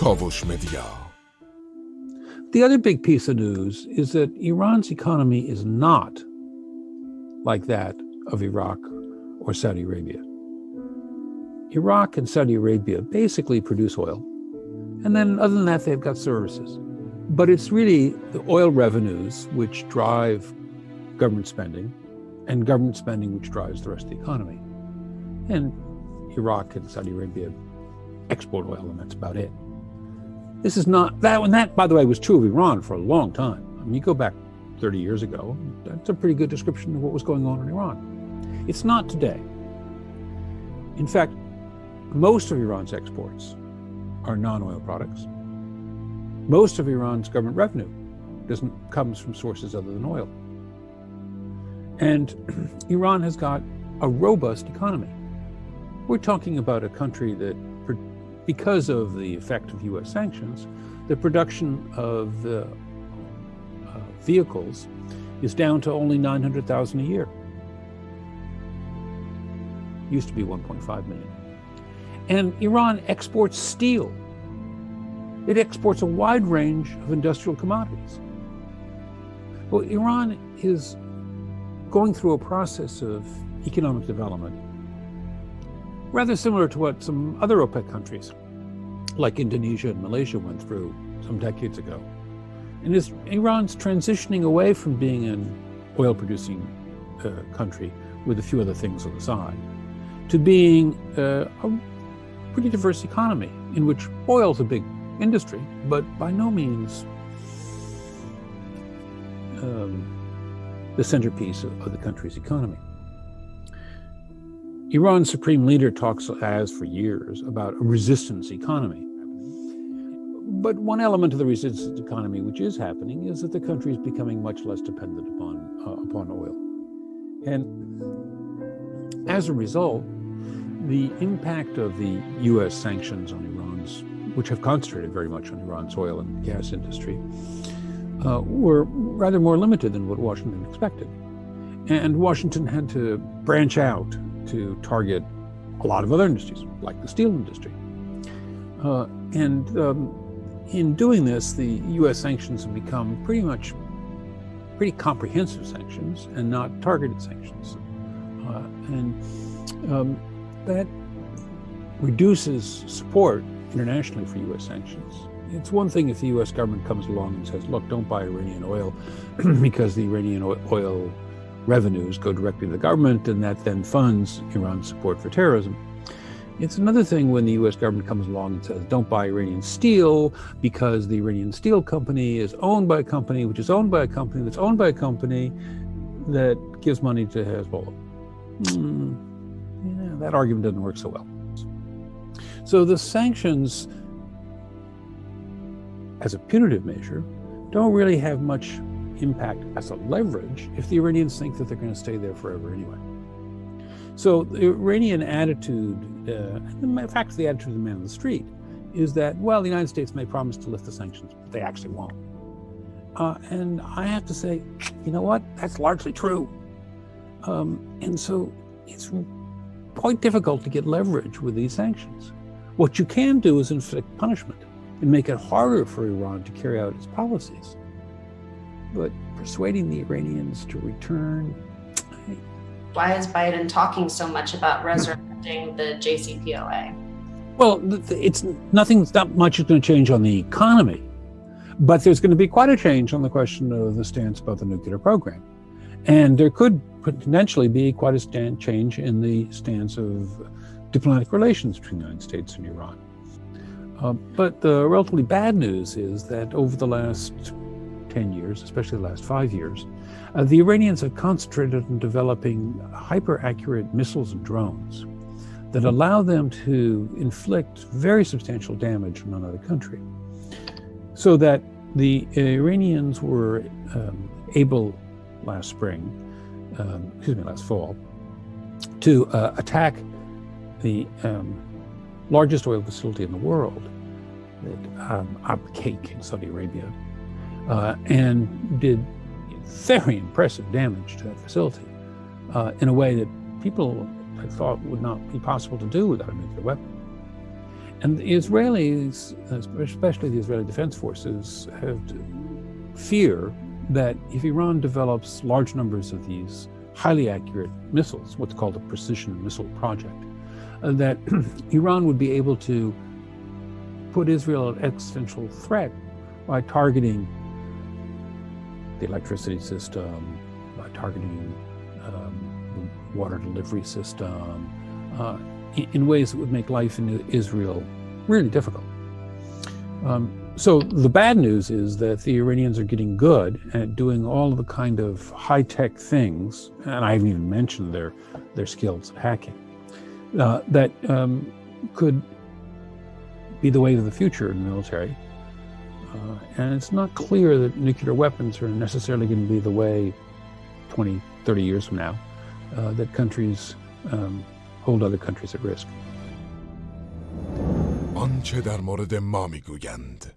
کاوش مدیا. The other big piece of news is that Iran's economy is not like that of Iraq or Saudi Arabia. Iraq and Saudi Arabia basically produce oil. And then other than that, they've got services. But it's really the oil revenues which drive government spending, and government spending which drives the rest of the economy. And Iraq and Saudi Arabia export oil, and that's about it. This is not that, and that, by the way, was true of Iran for a long time. I mean, you go back 30 years ago, that's a pretty good description of what was going on in Iran. It's not today. In fact, most of Iran's exports are non-oil products. Most of Iran's government revenue comes from sources other than oil. And Iran has got a robust economy. We're talking about a country that, because of the effect of US sanctions, the production of the vehicles is down to only 900,000 a year. Used to be 1.5 million. And Iran exports steel. It exports a wide range of industrial commodities. Well, Iran is going through a process of economic development rather similar to what some other OPEC countries like Indonesia and Malaysia went through some decades ago. And Iran's transitioning away from being an oil-producing country with a few other things on the side to being a pretty diverse economy in which oil's a big industry, but by no means the centerpiece of the country's economy. Iran's supreme leader has for years about a resistance economy. But one element of the resistance economy which is happening is that the country is becoming much less dependent upon oil. And as a result, the impact of the US sanctions on which have concentrated very much on Iran's oil and gas industry, were rather more limited than what Washington expected. And Washington had to branch out to target a lot of other industries, like the steel industry. In doing this, the US sanctions have become pretty comprehensive sanctions and not targeted sanctions. That reduces support internationally for US sanctions. It's one thing if the US government comes along and says, look, don't buy Iranian oil because the Iranian oil revenues go directly to the government and that then funds Iran's support for terrorism. It's another thing when the US government comes along and says, don't buy Iranian steel because the Iranian steel company is owned by a company which is owned by a company that's owned by a company that gives money to Hezbollah. That argument doesn't work so well. So the sanctions, as a punitive measure, don't really have much impact as a leverage if the Iranians think that they're going to stay there forever anyway. So the Iranian attitude, in fact, the attitude of the man on the street, is that, well, the United States may promise to lift the sanctions, but they actually won't. And I have to say, you know what? That's largely true. And so it's quite difficult to get leverage with these sanctions. What you can do is inflict punishment and make it harder for Iran to carry out its policies. But persuading the Iranians to return... Why is Biden talking so much about resurrecting the JCPOA? Well, not much is going to change on the economy, but there's going to be quite a change on the question of the stance about the nuclear program. And there could potentially be quite a change in the stance of diplomatic relations between the United States and Iran. But the relatively bad news is that over the last 10 years, especially the last 5 years, the Iranians have concentrated on developing hyper-accurate missiles and drones that allow them to inflict very substantial damage on another country. So that the Iranians were able last fall, to attack the largest oil facility in the world, Abu Cake in Saudi Arabia, and did very impressive damage to that facility in a way that people had thought would not be possible to do without a nuclear weapon. And the Israelis, especially the Israeli Defense Forces, have fear that if Iran develops large numbers of these highly accurate missiles, what's called a precision missile project, that Iran would be able to put Israel at existential threat by targeting the electricity system, by targeting the water delivery system, in ways that would make life in Israel really difficult. So the bad news is that the Iranians are getting good at doing all the kind of high-tech things, and I haven't even mentioned their skills at hacking, that could be the way of the future in the military. And it's not clear that nuclear weapons are necessarily going to be the way 20, 30 years from now, that countries hold other countries at risk. آنچه در مورد ما میگویند